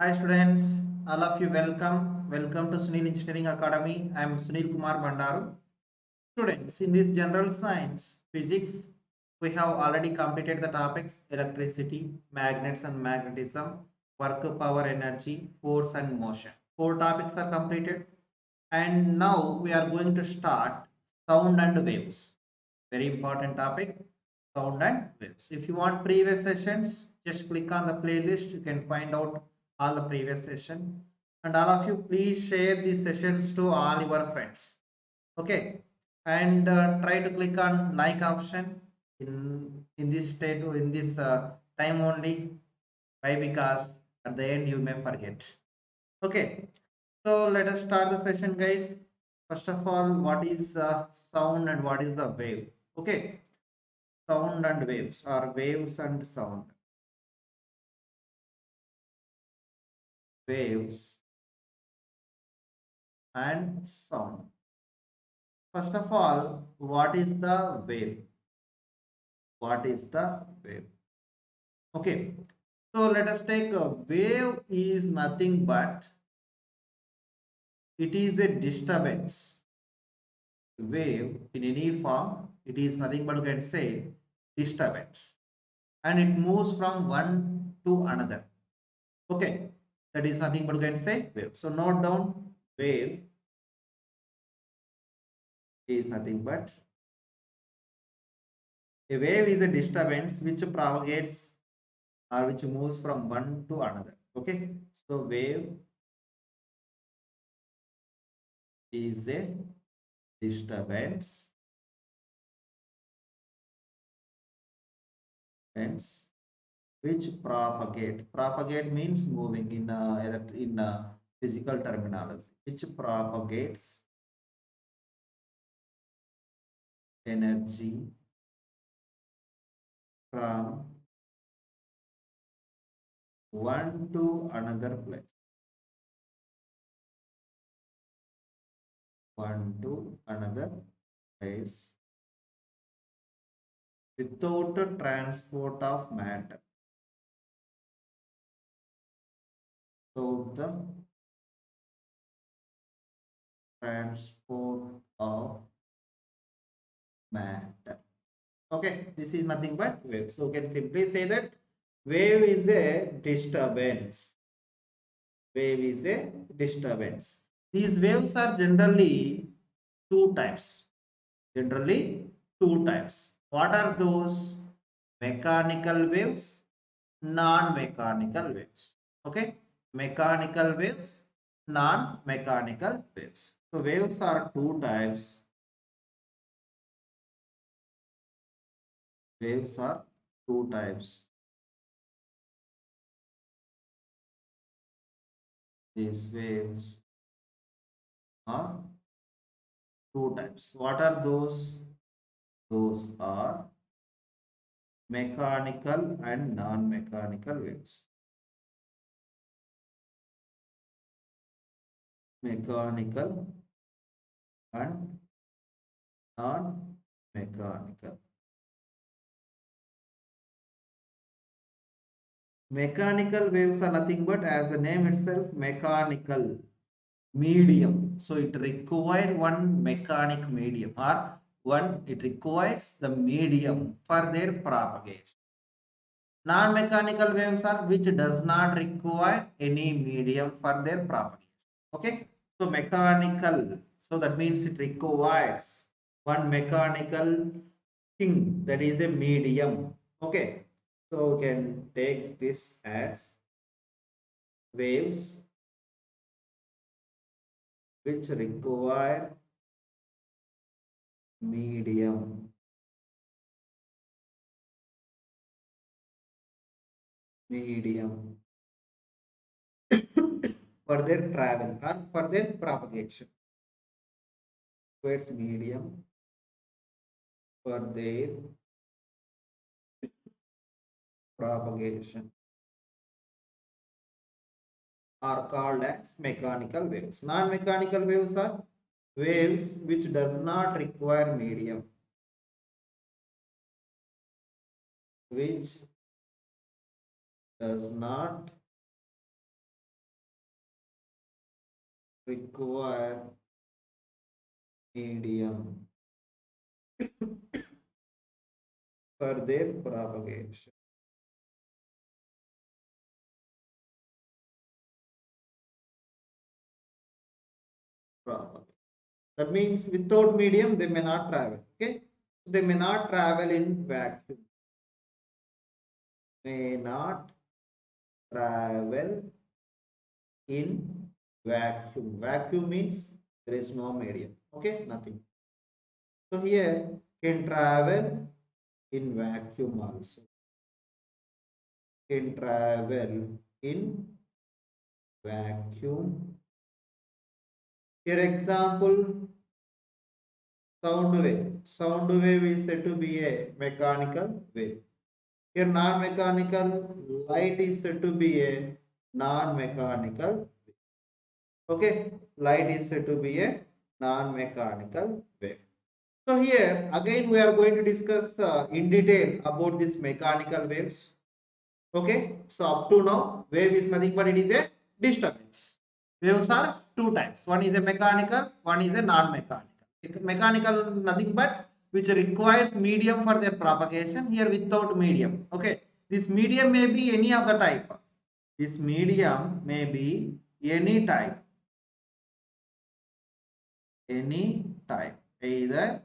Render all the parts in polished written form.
Hi students, all of you welcome. Welcome to Sunil Engineering Academy. I am Sunil Kumar Bandaru. Students, in this general science, physics, we have already completed the topics electricity, magnets and magnetism, work, power, energy, force and motion. Four topics are completed. And now we are going to start sound and waves. Very important topic, sound and waves. If you want previous sessions, just click on the playlist. You can find out all the previous session. And all of you, please share these sessions to all your friends. Okay, and try to click on like option in this state in this time only. Why? Because at the end you may forget. Okay, so let us start the session, guys. First of all, what is sound and what is the wave? Okay, sound and waves, or waves and sound. Waves and sound. First of all, what is the wave? What is the wave? Okay, so let us take a wave is nothing but it is a disturbance. Wave in any form, it is nothing but you can say disturbance, and it moves from one to another. Okay, that is nothing but you can say wave. So note down, wave is nothing but a wave is a disturbance which propagates or which moves from one to another. Okay, so wave is a disturbance hence which propagate means moving in physical terminology, which propagates energy from one to another place, one to another place without a transport of matter. So the transport of matter. Okay, this is nothing but wave. So we can simply say that wave is a disturbance. Wave is a disturbance. These waves are generally two types. Generally two types. What are those? Mechanical waves, non-mechanical waves. Okay, mechanical waves, non-mechanical waves. So waves are two types. Waves are two types. These waves are two types. What are those? Those are mechanical and non-mechanical waves. Mechanical and non-mechanical. Mechanical waves are nothing but, as the name itself, mechanical medium. So it requires one mechanic medium, or it requires the medium for their propagation. Non-mechanical waves are which does not require any medium for their propagation. Okay, so mechanical, so that means it requires one mechanical thing, that is a medium. Okay, so we can take this as waves which require medium. Medium for their travel and for their propagation. Where's medium for their propagation are called as mechanical waves. Non-mechanical waves are waves which does not require medium, which does not require medium for their propagation. That means without medium they may not travel. Okay, they may not travel in vacuum. May not travel in vacuum. Vacuum means there is no medium. Okay, nothing. So here can travel in vacuum also. Can travel in vacuum. Here example, sound wave. Sound wave is said to be a mechanical wave. Here non-mechanical light is said to be a non-mechanical. Okay, light is said to be a non-mechanical wave. So here again we are going to discuss in detail about this mechanical waves. Okay, so up to now wave is nothing but it is a disturbance. Waves are two types. One is a mechanical, one is a non-mechanical. Mechanical nothing but which requires medium for their propagation. Here without medium. Okay, this medium may be any of the type. This medium may be any type. Any type, either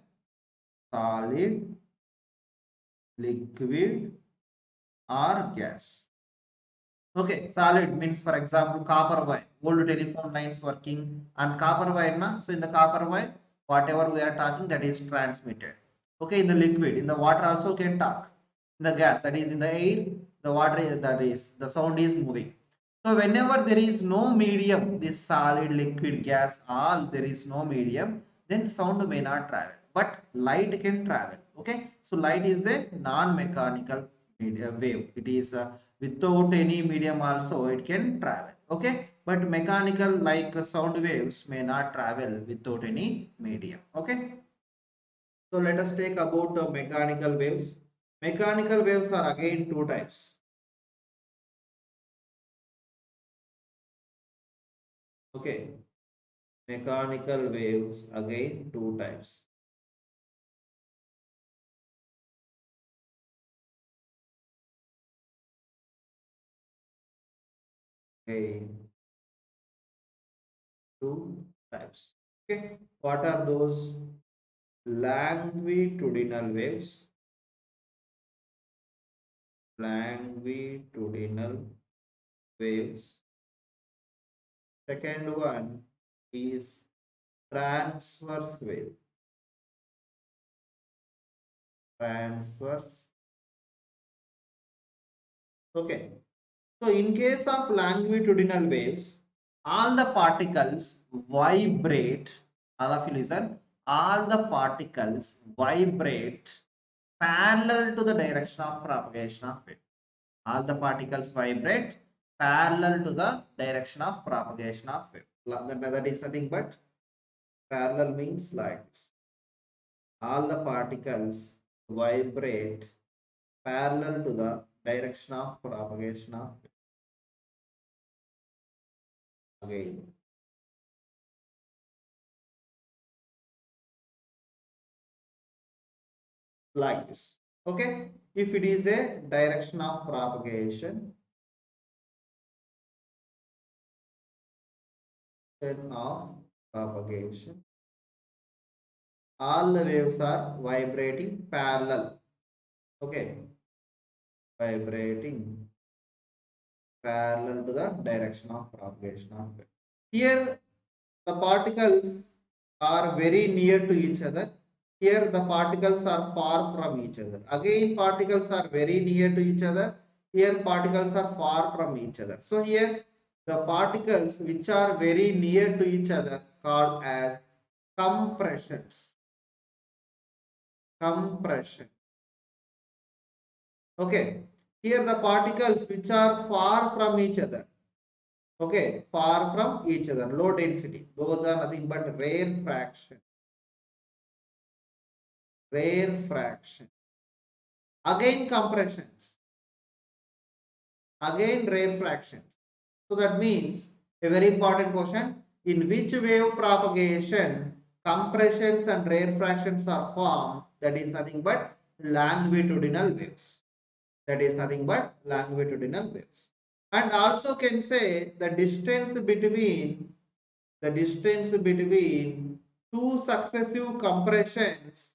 solid, liquid or gas. Okay, solid means for example copper wire, old telephone lines working and copper wire na. So in the copper wire, whatever we are talking that is transmitted. Okay, in the liquid, in the water also can talk. In the gas, that is in the air, the water that is the sound is moving. So whenever there is no medium, this solid, liquid, gas, all there is no medium, then sound may not travel. But light can travel. Okay, so light is a non-mechanical wave. It is without any medium also it can travel. Okay, but mechanical like sound waves may not travel without any medium. Okay, so let us take about mechanical waves. Mechanical waves are again two types. Okay, mechanical waves again two types. Okay, two types. Okay, what are those? Longitudinal waves. Longitudinal waves. Second one is transverse wave. Transverse. Okay. So in case of longitudinal waves, all the particles vibrate. All of you listen. All the particles vibrate parallel to the direction of propagation of wave. All the particles vibrate parallel to the direction of propagation of wave. That is nothing but parallel means like this. All the particles vibrate parallel to the direction of propagation of wave. Again. Like this. Okay, if it is a direction of propagation, all the waves are vibrating parallel. Okay, vibrating parallel to the direction of propagation of wave. Here the particles are very near to each other. Here the particles are far from each other. Again particles are very near to each other. Here particles are far from each other. So here the particles which are very near to each other called as compressions. Compression. Okay. Here the particles which are far from each other. Okay, far from each other, low density. Those are nothing but rarefaction. Rarefaction. Again compressions. Again rarefactions. So that means a very important question. in which wave propagation compressions and rarefactions are formed, that is nothing but longitudinal waves. That is nothing but longitudinal waves. And also can say the distance between two successive compressions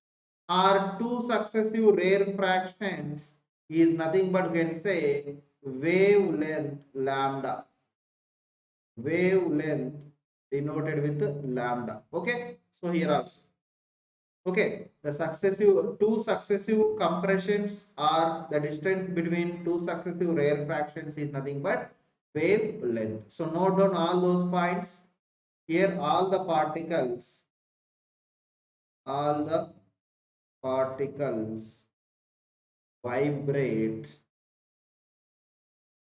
or two successive rarefactions is nothing but can say wavelength lambda. Wavelength denoted with lambda. Okay, so here also. Okay, the two successive compressions or the distance between two successive rarefactions is nothing but wavelength. So note down all those points. Here all the particles vibrate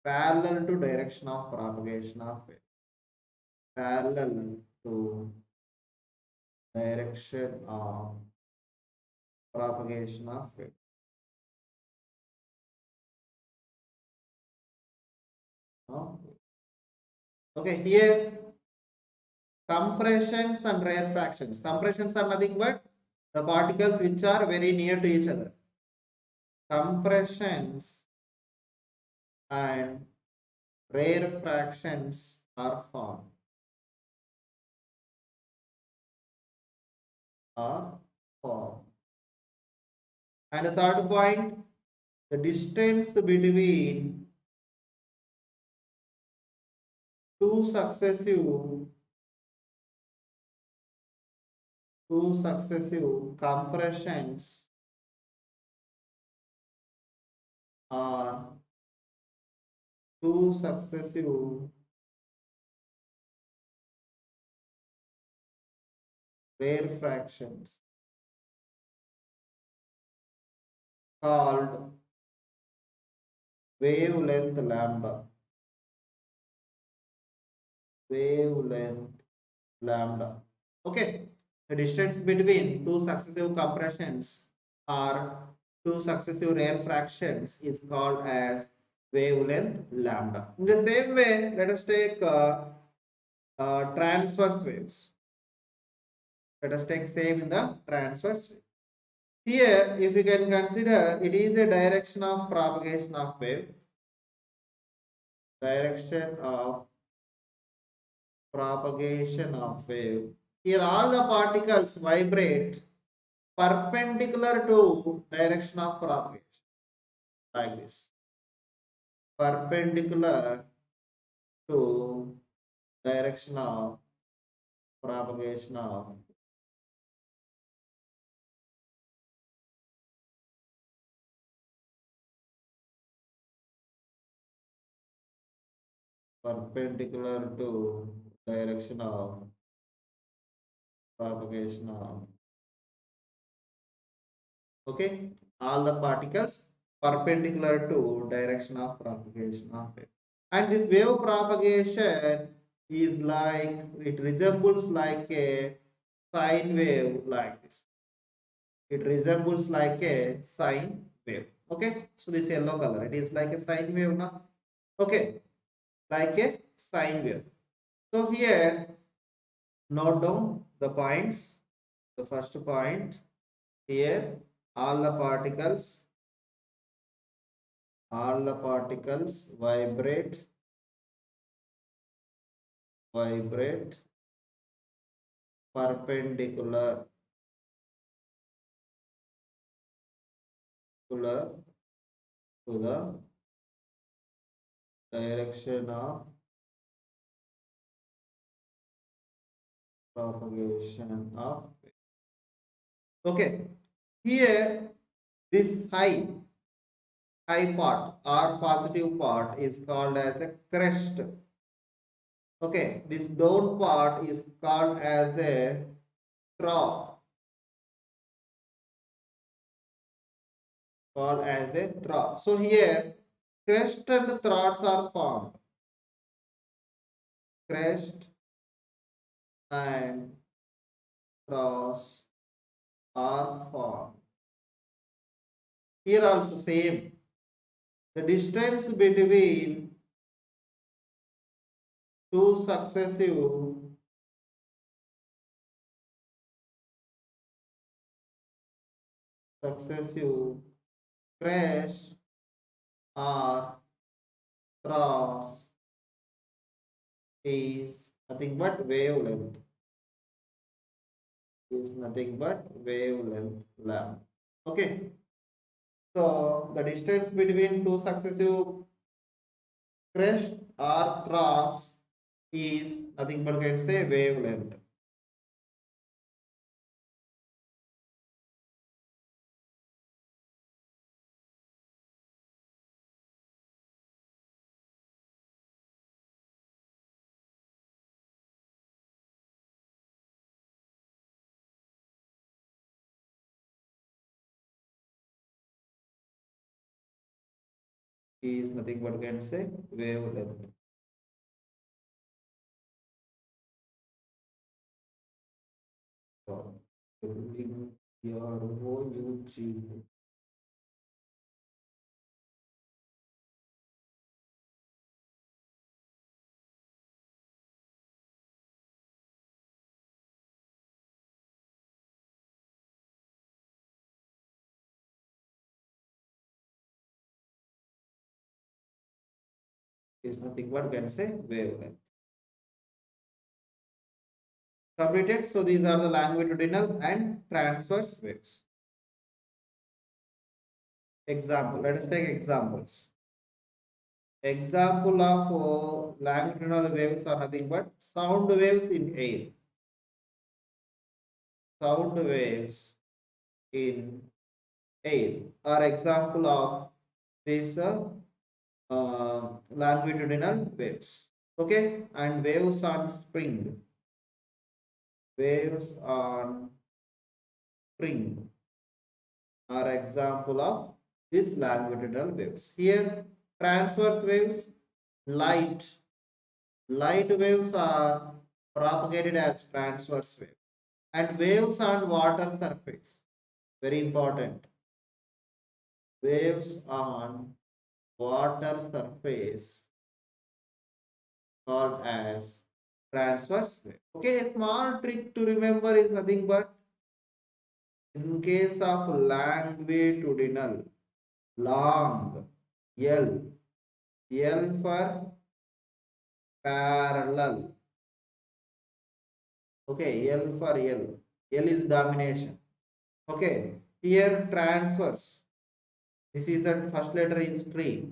parallel to direction of propagation of wave. Parallel to direction of propagation of wave. Okay, here compressions and rarefactions. Compressions are nothing but the particles which are very near to each other. Compressions and rarefactions are formed. And the third point, the distance between two successive compressions are two successive rarefactions called wavelength lambda. Wavelength lambda. Okay, the distance between two successive compressions or two successive rarefactions is called as wavelength lambda. In the same way, let us take transverse waves. Let us take same in the transverse wave. Here, if you can consider, it is a direction of propagation of wave. Direction of propagation of wave. Here, all the particles vibrate perpendicular to direction of propagation, like this. Perpendicular to direction of propagation of perpendicular to direction of propagation of, okay, all the particles perpendicular to direction of propagation of wave. And this wave propagation is like, it resembles like a sine wave, like this. It resembles like a sine wave. Okay, so this yellow color, it is like a sine wave now. Okay, like a sine wave. So here, note down the points. The first point, here all the particles vibrate perpendicular to the direction of propagation of wave. Okay, here this high part or positive part is called as a crest. Okay, this down part is called as a trough. So here crest and troughs are formed. Crest and troughs are formed. Here also same. The distance between two successive successive crash or cross is nothing but wavelength. Is nothing but wavelength lambda. Okay. So the distance between two successive crest or cross is nothing but can say wavelength. Is nothing but can say wavelength. So, ROUG is nothing but can say wavelength. Completed. So these are the longitudinal and transverse waves. Example. Let us take examples. Example of longitudinal waves are nothing but sound waves in air. Sound waves in air are example of these longitudinal waves. Okay, and waves on spring. Waves on spring are example of these longitudinal waves. Here, transverse waves, light waves are propagated as transverse waves, and waves on water surface, very important, waves on water surface called as transverse wave. Okay, a small trick to remember is nothing but in case of longitudinal, long, L, L for parallel. Okay, L for L. L is domination. Okay, here transverse. This is the first letter is T.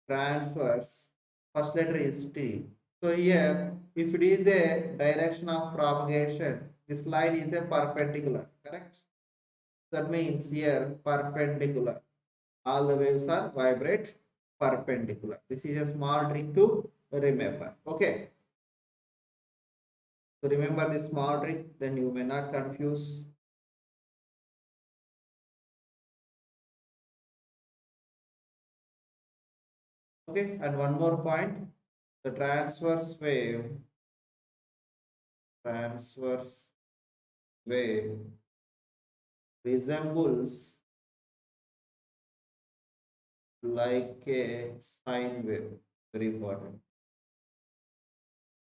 Transverse. First letter is T. So here, if it is a direction of propagation, this line is a perpendicular. Correct? That means here perpendicular. All the waves are vibrate perpendicular. This is a small trick to remember. Okay. So remember this small trick, then you may not confuse. Okay, and one more point, the transverse wave resembles like a sine wave. Very important.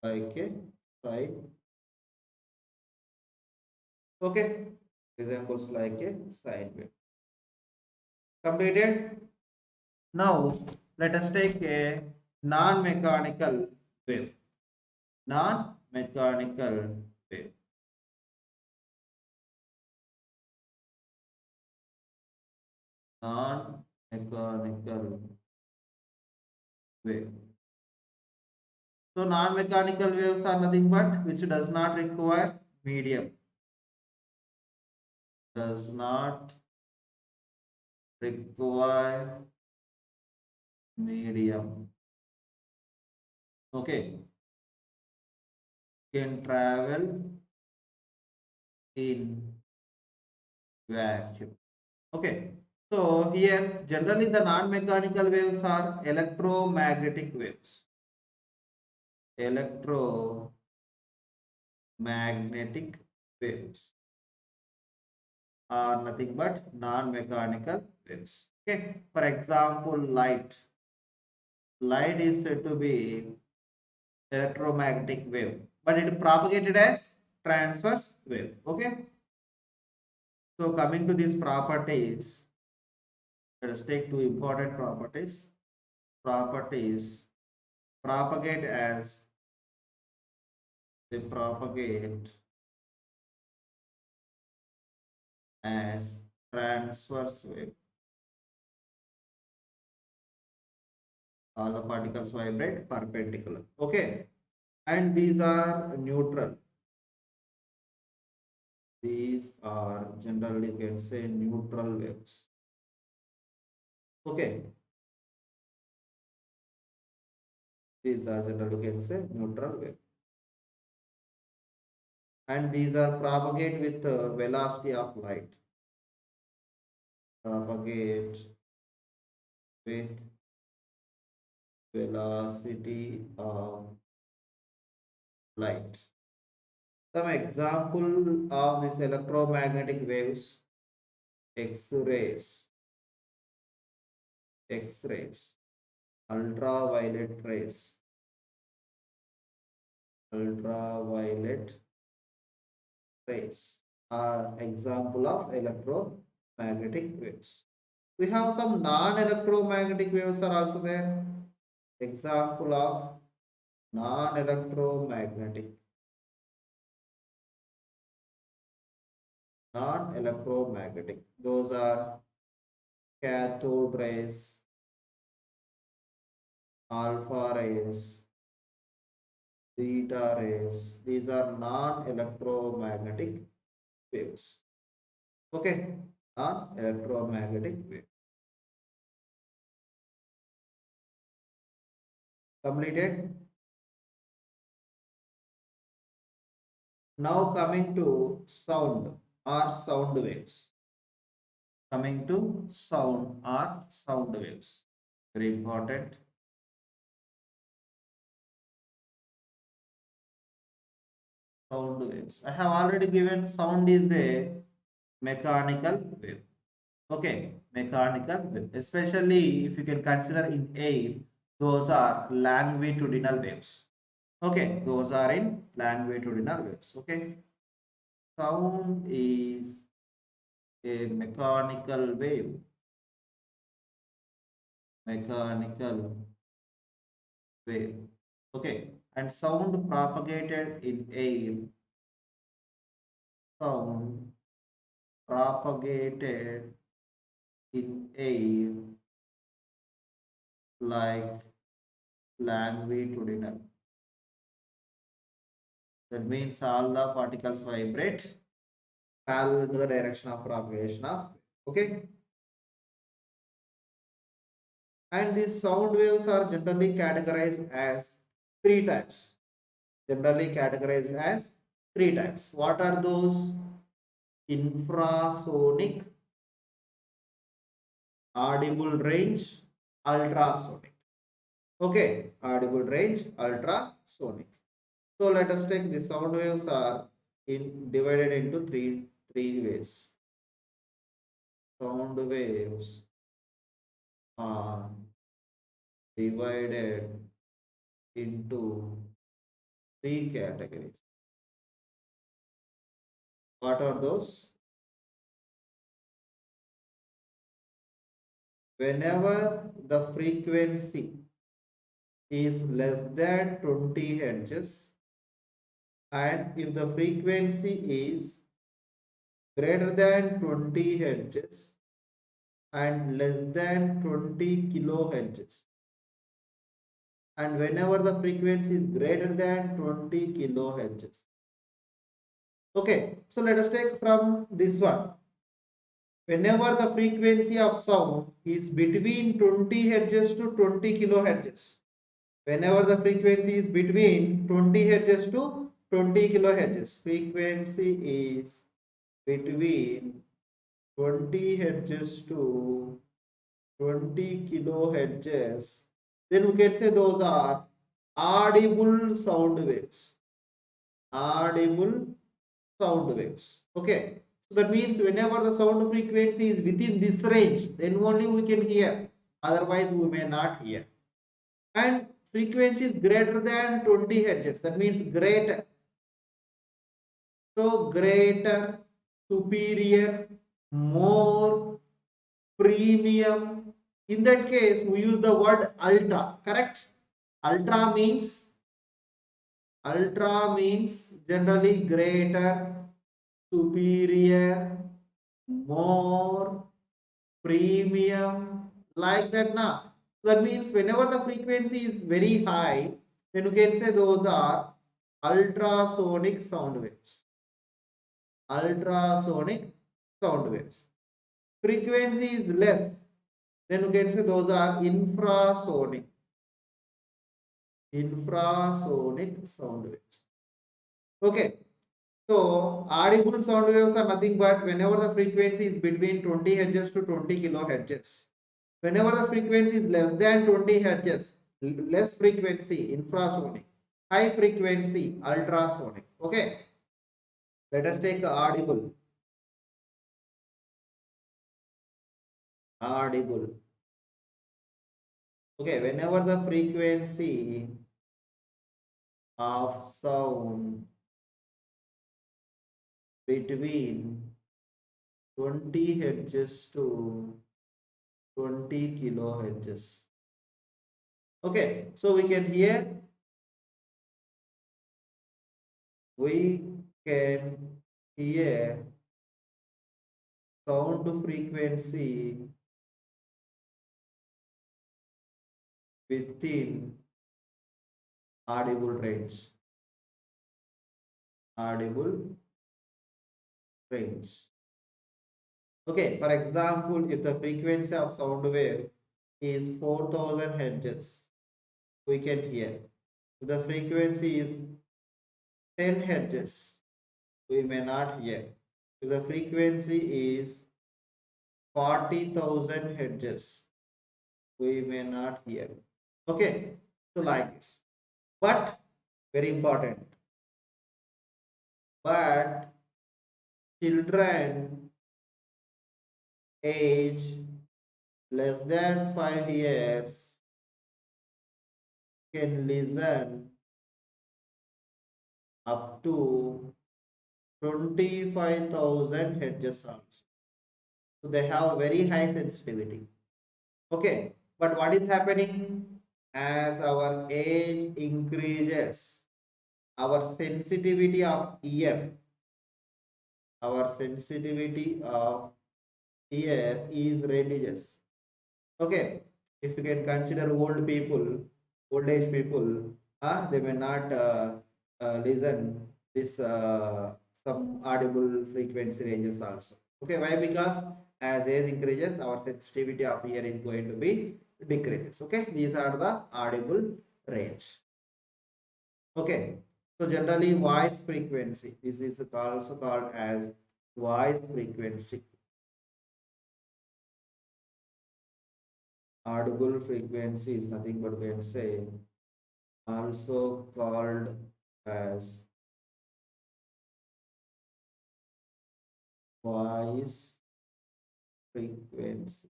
Like a sine. Okay, resembles like a sine wave. Completed. Now let us take a non-mechanical wave. Non-mechanical wave. Non-mechanical wave. So non-mechanical waves are nothing but which does not require medium. Does not require medium. Okay. Can travel in vacuum. Okay. So here generally the non-mechanical waves are electromagnetic waves. Electromagnetic waves are nothing but non-mechanical waves. Okay. For example, light. Light is said to be electromagnetic wave, but it propagated as transverse wave. Okay. So coming to these properties, let us take two important properties. Properties propagate as they propagate as transverse wave. All the particles vibrate perpendicular. Okay, and these are neutral. These are generally you can say neutral waves. Okay, these are generally you can say neutral wave, and these are propagate with velocity of light. Propagate with velocity of light. Some example of these electromagnetic waves: X-rays, X-rays, ultraviolet rays, ultraviolet rays are example of electromagnetic waves. We have some non-electromagnetic waves are also there. Example of non-electromagnetic, non-electromagnetic. Those are cathode rays, alpha rays, beta rays. These are non-electromagnetic waves. Okay, non-electromagnetic wave. Completed. Now coming to sound or sound waves. Coming to sound or sound waves. Very important. Sound waves. I have already given sound is a mechanical wave. Okay, mechanical wave. Especially if you can consider in air, those are longitudinal waves. Okay, those are in longitudinal waves. Okay, sound is a mechanical wave. Mechanical wave. Okay, and sound propagated in air. Sound propagated in air like longitudinal. That means all the particles vibrate parallel to the direction of propagation of wave. Okay, and these sound waves are generally categorized as three types. Generally categorized as three types. What are those? Infrasonic, audible range, ultrasonic. Okay, audible range, ultrasonic. So let us take the sound waves are divided into three ways. Sound waves are divided into three categories. What are those? Whenever the frequency is less than 20 hertz, and if the frequency is greater than 20 hertz and less than 20 kilohertz, and whenever the frequency is greater than 20 kilohertz. Okay, so let us take from this one. Whenever the frequency of sound is between 20 hertz to 20 kilohertz, whenever the frequency is between 20 hertz to 20 kilohertz, frequency is between 20 hertz to 20 kilohertz, then we can say those are audible sound waves. Audible sound waves. Okay, so that means whenever the sound frequency is within this range, then only we can hear, otherwise we may not hear. And frequency is greater than 20 hertz, that means greater. So greater, superior, more premium. In that case, we use the word ultra, correct? Ultra means generally greater, superior, more, premium, like that now. That means whenever the frequency is very high, then you can say those are ultrasonic sound waves. Ultrasonic sound waves. Frequency is less, then you can say those are infrasonic. Infrasonic sound waves. Okay. So audible sound waves are nothing but whenever the frequency is between 20 Hz to 20 kilohertz. Whenever the frequency is less than 20 Hz, less frequency, infrasonic. High frequency, ultrasonic. Okay. Let us take audible. Audible. Okay. Whenever the frequency of sound between 20 Hz to 20 kilohertz. Okay, so we can hear, sound frequency within audible range. Audible range. Okay, for example, if the frequency of sound wave is 4000 hertz, we can hear. If the frequency is 10 hertz, we may not hear. If the frequency is 40,000 hertz, we may not hear. Okay, so like this. But very important. But children age less than 5 years can listen up to 25,000 hertz also. So they have very high sensitivity. Okay, but what is happening? As our age increases, our sensitivity of ear, is reduces. Okay, if you can consider old age people, they may not listen this some audible frequency ranges also. Okay, why? Because as age increases, our sensitivity of ear is going to be decreases. Okay, these are the audible range. Okay, so generally voice frequency, this is also called as voice frequency. Audible frequency is nothing but we can say also called as voice frequency.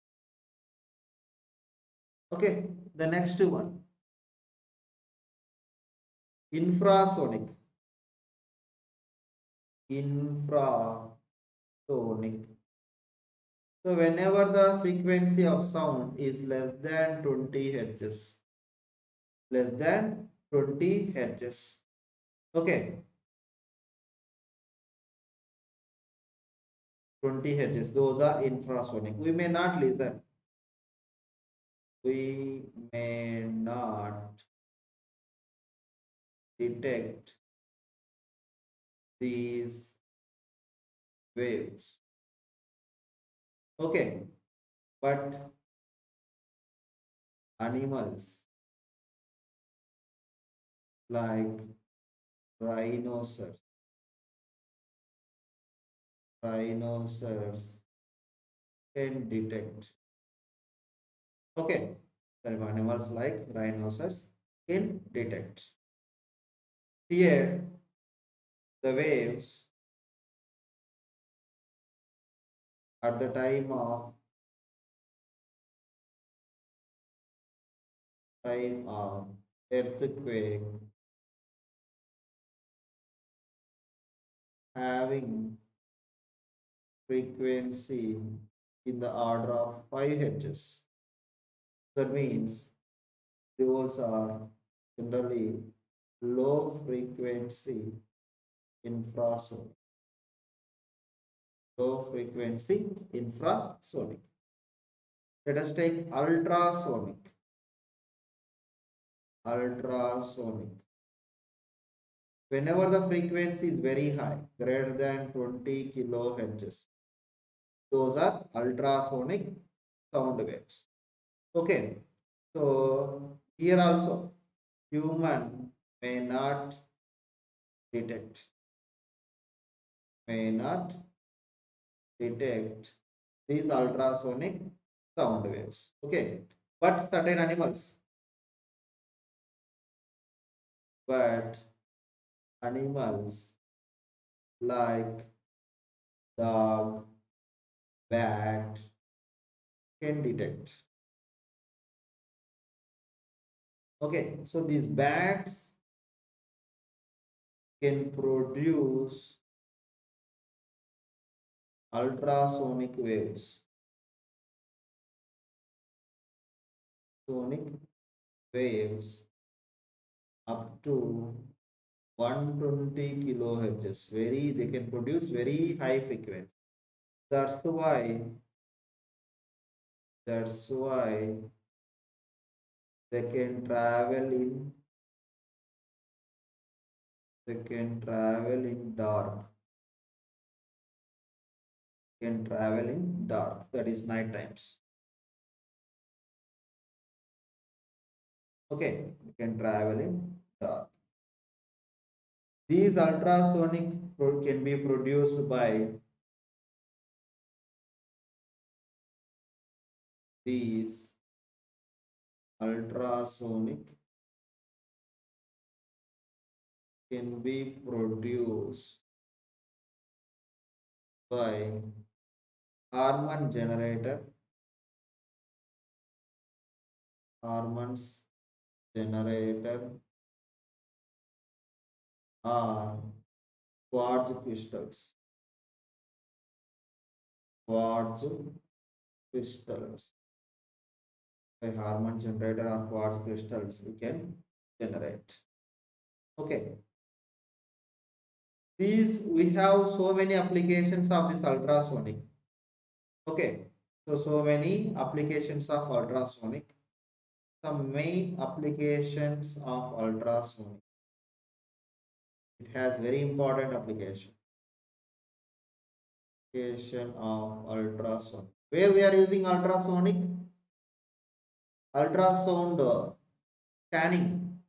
Okay, the next one, infrasonic. Infrasonic. So whenever the frequency of sound is less than 20 hertz, less than 20 hertz. Okay, 20 hertz, those are infrasonic. We may not listen. We may not detect these waves. Okay, but animals like rhinoceros, can detect. Okay, animals like rhinoceros can detect. Here, the waves at the time of earthquake having frequency in the order of 5 hertz. That means those are generally low frequency infrasonic. Low frequency infrasonic. Let us take ultrasonic. Ultrasonic. Whenever the frequency is very high, greater than 20 kilohertz, those are ultrasonic sound waves. Okay, so here also human may not detect these ultrasonic sound waves. Okay, but certain animals, but animals like dog, bat can detect. Okay, so these bats can produce ultrasonic waves. Sonic waves up to 120 kilohertz. They can produce very high frequency. That's why they can travel in dark. Can travel in dark. That is night times. Okay, can travel in dark. These ultrasonic can be produced by these ultrasonic can be produced by hormone generator, hormones generator or quartz crystals. Quartz crystals. By hormone generator or quartz crystals we can generate. Okay. These we have so many applications of this ultrasonic. Okay. So many applications of ultrasonic. Some main applications of ultrasonic. It has very important application. Application of ultrasonic. Where we are using ultrasonic? Ultrasound scanning.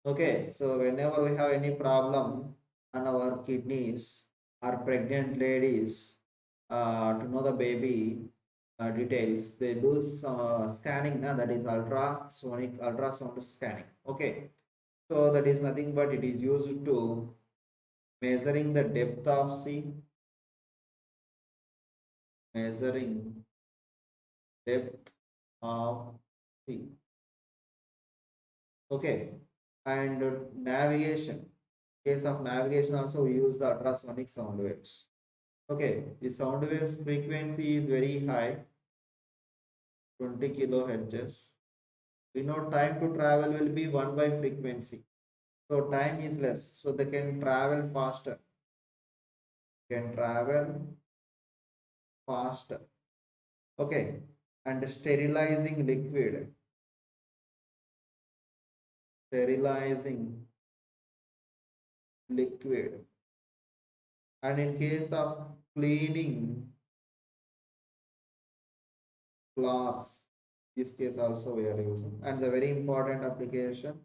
Okay, so whenever we have any problem on our kidneys or pregnant ladies to know the baby details, they do some scanning. That is ultrasound scanning. Okay, so that is nothing but it is used to measuring the depth of sea, measuring depth of sea. Okay, and navigation. In case of navigation also we use the ultrasonic sound waves. Okay, the sound waves frequency is very high, 20 kilohertz. We know time to travel will be 1 by frequency. So time is less. So they can travel faster. Okay, and sterilizing liquid. And in case of cleaning cloths, this case also we are using. And the very important application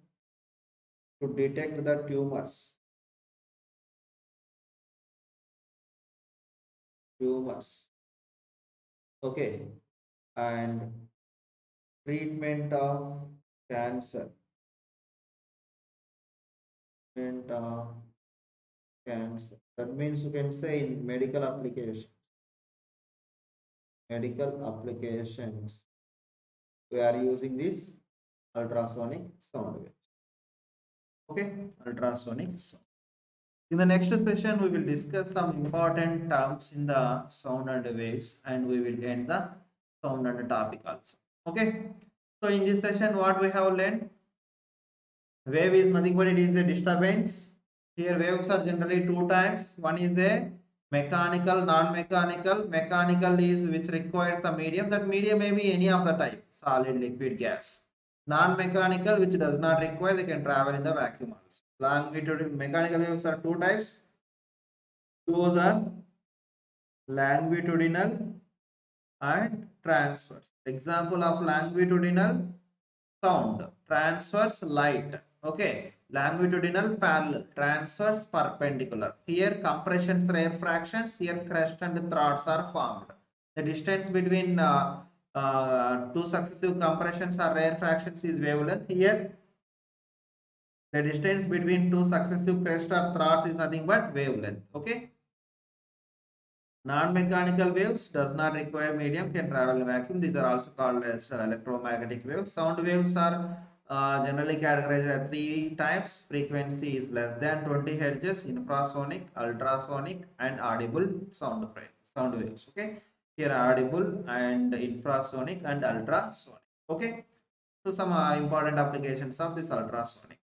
to detect the tumors. Okay, and treatment of cancer. That means you can say in medical applications. We are using this ultrasonic sound wave. Okay, ultrasonic sound. In the next session, we will discuss some important terms in the sound and waves, and we will end the sound and topic also. Okay. So in this session, what we have learned, wave is nothing but it is a disturbance. Here waves are generally two types. One is a mechanical, non-mechanical. Mechanical is which requires the medium. That medium may be any of the type, solid, liquid, gas. Non-mechanical, which does not require, they can travel in the vacuum also. Longitudinal mechanical waves are two types. Those are longitudinal and transverse. Example of longitudinal, sound, transverse, light. Okay, longitudinal, parallel, transverse, perpendicular. Here compressions, rare fractions. Here crest and throats are formed. The distance between two successive compressions or rare fractions is wavelength. Here the distance between two successive crest or throats is nothing but wavelength. Okay. Non-mechanical waves does not require medium, can travel in vacuum. These are also called as electromagnetic waves. Sound waves are generally categorized as three types. Frequency is less than 20 hertz, infrasonic, ultrasonic, and audible sound waves. Okay, here audible and infrasonic and ultrasonic. Okay, so some important applications of this ultrasonic.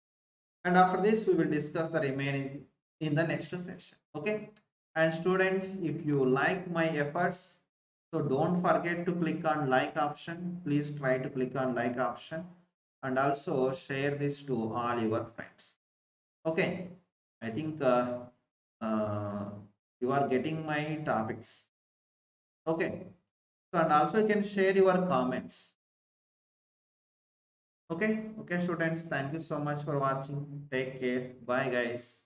And after this, we will discuss the remaining in the next session. Okay. And students, if you like my efforts, so don't forget to click on like option. Please try to click on like option and also share this to all your friends. Okay. I think uh, you are getting my topics. Okay. So, and also you can share your comments. Okay. Okay, students. Thank you so much for watching. Take care. Bye, guys.